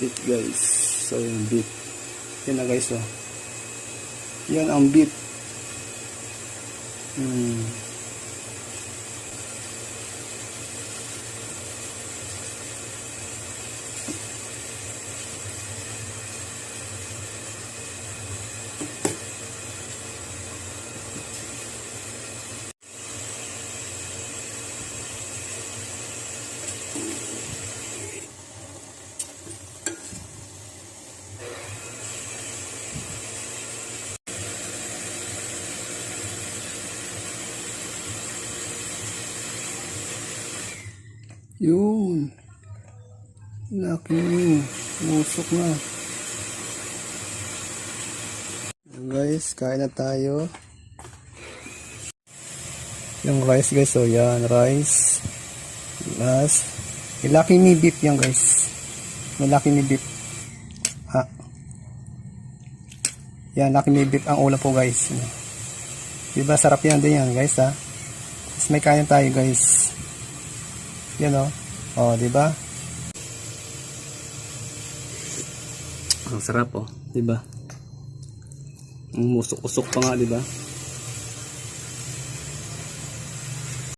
beef guys. So yung beef. Yan na guys oh. Yan ang beef. Yun. Laki. Musok na. Guys, kain na tayo. Yung rice guys. So yan, rice. Plus, ilaki ni beef yan guys. Malaki ni beef. Ha. Yan, laki ni beef ang ulam po guys. Diba sarap yan din yan guys ha. Tapos may kain tayo guys. Yan o. O, diba? Ang sarap o. Diba? Ang musok-usok pa nga, diba?